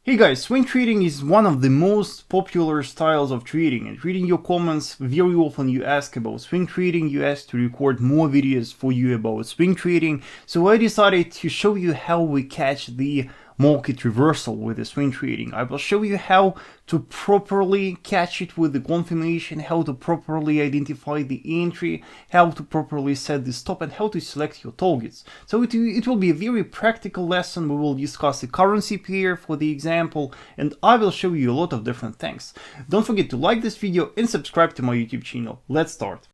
Hey guys, swing trading is one of the most popular styles of trading, and reading your comments, very often you ask about swing trading, you ask to record more videos for you about swing trading, so I decided to show you how we catch the market reversal with the swing trading. I will show you how to properly catch it with the confirmation, how to properly identify the entry, how to properly set the stop, and how to select your targets. So it will be a very practical lesson. We will discuss the currency pair for the example, and I will show you a lot of different things. Don't forget to like this video and subscribe to my YouTube channel. Let's start.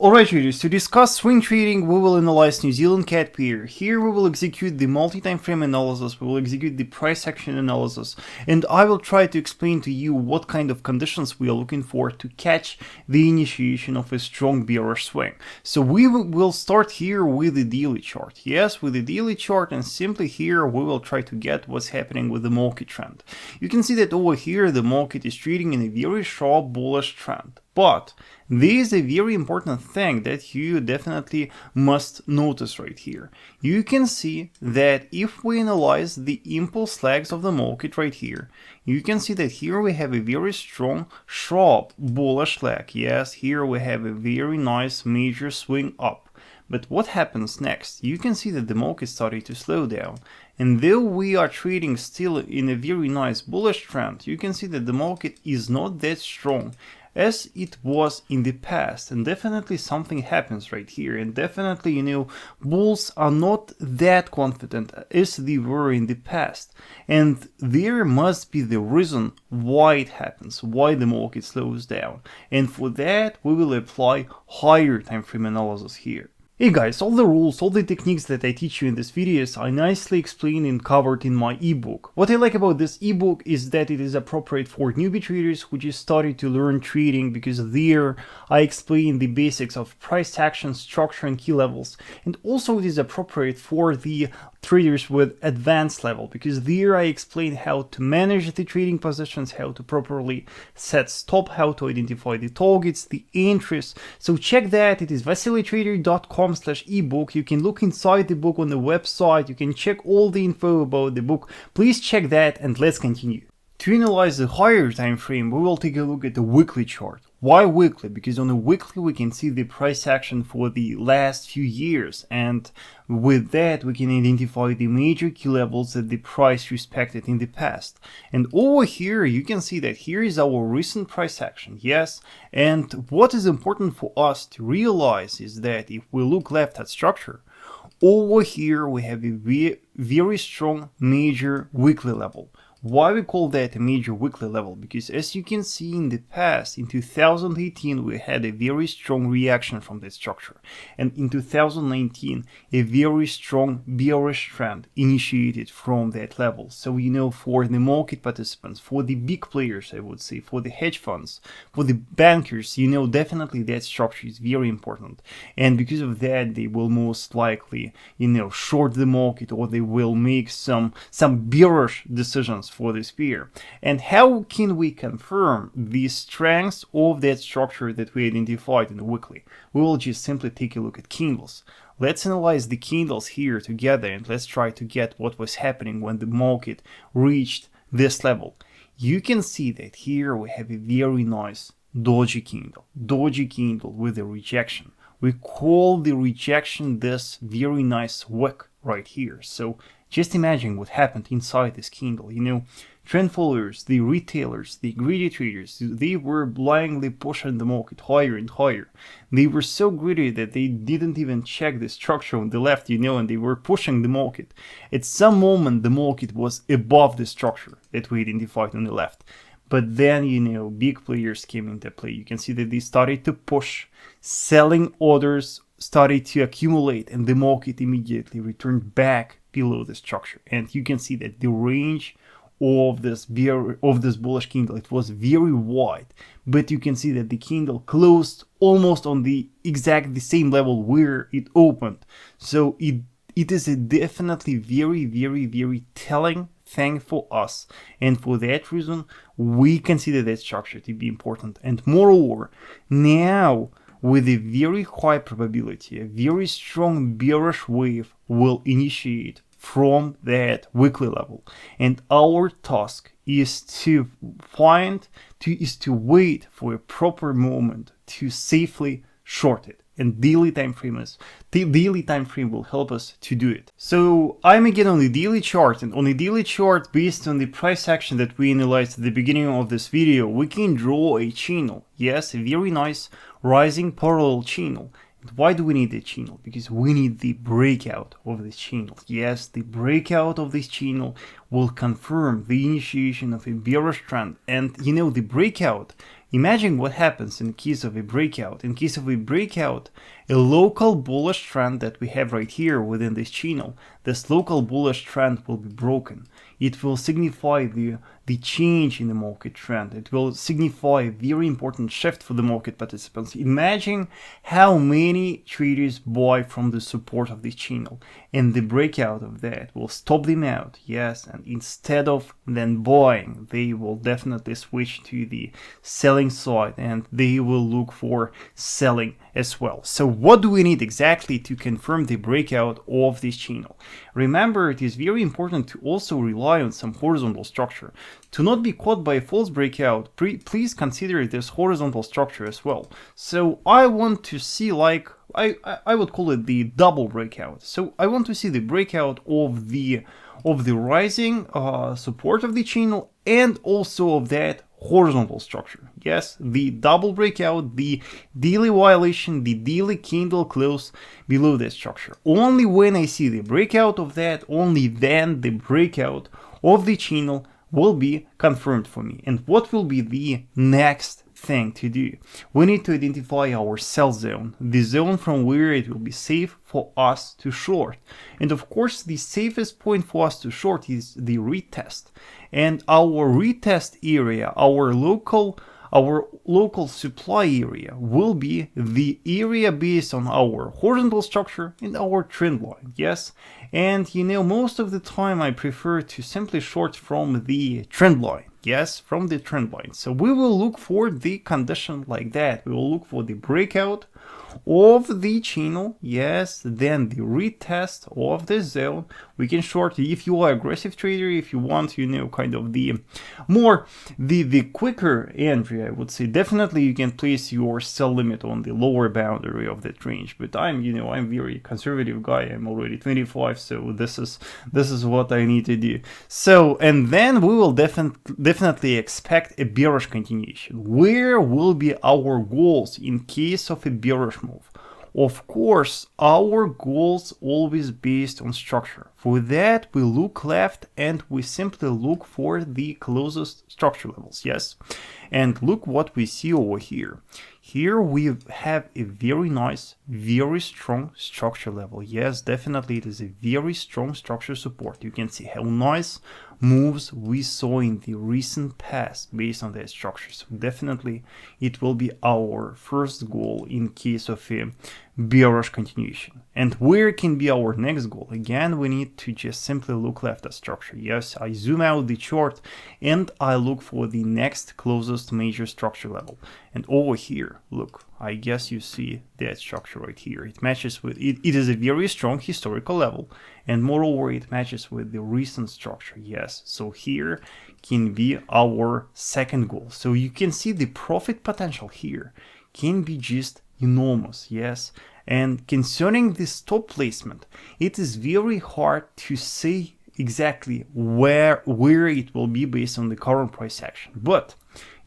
Alright traders, to discuss swing trading, we will analyze New Zealand CAD pair. Here we will execute the multi-time frame analysis, we will execute the price action analysis, and I will try to explain to you what kind of conditions we are looking for to catch the initiation of a strong bearish swing. So we will start here with the daily chart. Yes, with the daily chart, and simply here we will try to get what's happening with the market trend. You can see that over here the market is trading in a very sharp bullish trend. But there is a very important thing that you definitely must notice right here. You can see that if we analyze the impulse lags of the market right here, you can see that here we have a very strong, sharp bullish lag. Yes, here we have a very nice major swing up. But what happens next? You can see that the market started to slow down. And though we are trading still in a very nice bullish trend, you can see that the market is not that strong as it was in the past, and definitely something happens right here, and definitely, bulls are not that confident as they were in the past, and there must be the reason why it happens, why the market slows down, and for that we will apply higher time frame analysis here. Hey guys, all the rules, all the techniques that I teach you in these videos are nicely explained and covered in my ebook. What I like about this ebook is that it is appropriate for newbie traders who just started to learn trading, because there I explain the basics of price action, structure and key levels, and also it is appropriate for the traders with advanced level, because there I explain how to manage the trading positions, how to properly set stop, how to identify the targets, the entries. So check that, it is vasilytrader.com/ebook. You can look inside the book on the website, you can check all the info about the book. Please check that, and let's continue. To analyze the higher time frame, we will take a look at the weekly chart. Why weekly? Because on the weekly we can see the price action for the last few years, and with that we can identify the major key levels that the price respected in the past. And over here you can see that here is our recent price action, yes, and what is important for us to realize is that if we look left at structure, over here we have a very strong major weekly level. Why we call that a major weekly level? Because as you can see in the past, in 2018 we had a very strong reaction from that structure, and in 2019 a very strong bearish trend initiated from that level. So for the market participants, for the big players, I would say, for the hedge funds, for the bankers, definitely that structure is very important, and because of that they will most likely short the market, or they will make some bearish decisions for this pair. And how can we confirm the strengths of that structure that we identified in the weekly? We will just simply take a look at candles. Let's analyze the candles here together, and let's try to get what was happening when the market reached this level. You can see that here we have a very nice doji candle with a rejection. We call the rejection this very nice wick right here. So just imagine what happened inside this candle. Trend followers, the retailers, the greedy traders, they were blindly pushing the market higher and higher. They were so greedy that they didn't even check the structure on the left, and they were pushing the market. At some moment the market was above the structure that we identified on the left. But then, big players came into play. You can see that they started to push, selling orders started to accumulate, and the market immediately returned back below the structure. And you can see that the range of this bullish candle, it was very wide, but you can see that the candle closed almost on the same level where it opened. So it is a definitely very telling thing for us, and for that reason we consider that structure to be important. And moreover, now with a very high probability, a very strong bearish wave will initiate from that weekly level, and our task is to wait for a proper moment to safely short it. And daily time frame will help us to do it. So I'm again on the daily chart, and on the daily chart, based on the price action that we analyzed at the beginning of this video, we can draw a channel. Yes, a very nice rising parallel channel. And why do we need the channel? Because we need the breakout of this channel. Yes, the breakout of this channel will confirm the initiation of a bearish trend. And the breakout, imagine what happens in case of a breakout. In case of a breakout, a local bullish trend that we have right here within this channel, this local bullish trend will be broken. It will signify the change in the market trend. It will signify a very important shift for the market participants. Imagine how many traders buy from the support of this channel, and the breakout of that will stop them out. Yes, and instead of then buying, they will definitely switch to the selling side, and they will look for selling as well. So what do we need exactly to confirm the breakout of this channel? Remember, it is very important to also rely on some horizontal structure. To not be caught by a false breakout, please consider this horizontal structure as well. So I want to see, like, I would call it the double breakout. So I want to see the breakout of the rising support of the channel, and also of that horizontal structure. Yes, the double breakout, the daily violation, the daily candle close below that structure. Only when I see the breakout of that, only then the breakout of the channel will be confirmed for me. And what will be the next thing to do? We need to identify our sell zone, the zone from where it will be safe for us to short. And of course, the safest point for us to short is the retest. And our retest area, our local supply area, will be the area based on our horizontal structure and our trend line. Yes, and most of the time I prefer to simply short from the trend line. Yes, from the trend line. So we will look for the condition like that. We will look for the breakout of the channel, yes, then the retest of the zone. We can short if you are aggressive trader, if you want, kind of the quicker entry, I would say. Definitely you can place your sell limit on the lower boundary of that range. But I'm very conservative guy. I'm already 25, so this is what I need to do. So, and then we will definitely expect a bearish continuation. Where will be our goals in case of a bearish move? Of course, our goals always based on structure. For that, we look left and we simply look for the closest structure levels, yes? And look what we see over here. Here we have a very nice, very strong structure level. Yes, definitely it is a very strong structure support. You can see how nice moves we saw in the recent past based on that structure. So definitely it will be our first goal in case of a bearish continuation. And where can be our next goal? Again, we need to just simply look left at structure. Yes, I zoom out the chart and I look for the next closest major structure level. And over here, look, I guess you see that structure right here. It matches with it. It is a very strong historical level, and moreover, it matches with the recent structure. Yes, so here can be our second goal. So you can see the profit potential here can be just enormous. Yes, and concerning the stop placement, it is very hard to say exactly where it will be based on the current price action. But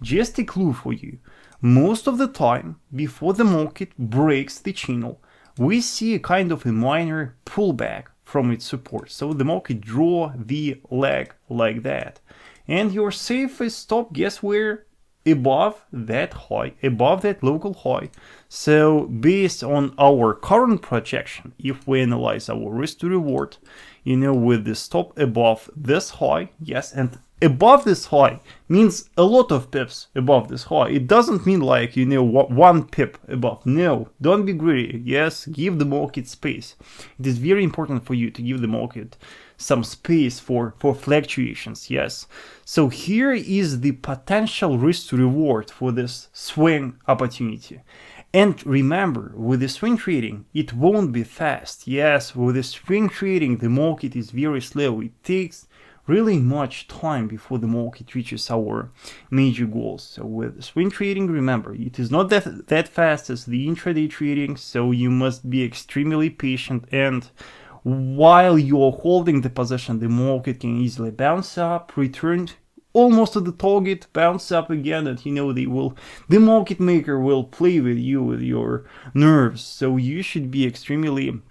just a clue for you. Most of the time, before the market breaks the channel, we see a kind of a minor pullback from its support. So the market draw the leg like that. And your safest stop, guess where? Above that high, above that local high. So based on our current projection, if we analyze our risk to reward, with the stop above this high, yes, and above this high means a lot of pips above this high. It doesn't mean like, 1 pip above. No, don't be greedy. Yes, give the market space. It is very important for you to give the market some space for fluctuations. Yes. So here is the potential risk to reward for this swing opportunity. And remember, with the swing trading, it won't be fast. Yes, with the swing trading, the market is very slow. It takes really much time before the market reaches our major goals. So with swing trading, remember, it is not that fast as the intraday trading, so you must be extremely patient, and while you are holding the position, the market can easily bounce up, return almost to the target, bounce up again, and the market maker will play with you, with your nerves. So you should be extremely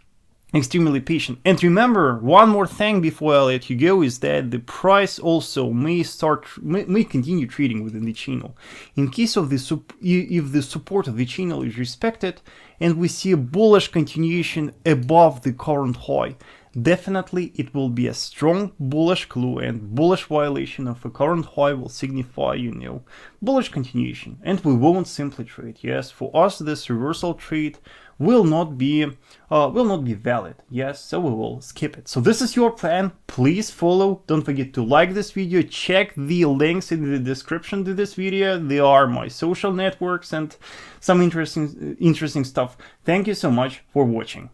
patient. And remember, one more thing before I let you go is that the price also may continue trading within the channel. In case of if the support of the channel is respected and we see a bullish continuation above the current high, definitely it will be a strong bullish clue, and bullish violation of a current high will signify, bullish continuation, and we won't simply trade. Yes, for us this reversal trade will not be valid. Yes, so we will skip it. So this is your plan. Please follow. Don't forget to like this video. Check the links in the description to this video. They are my social networks and some interesting stuff. Thank you so much for watching.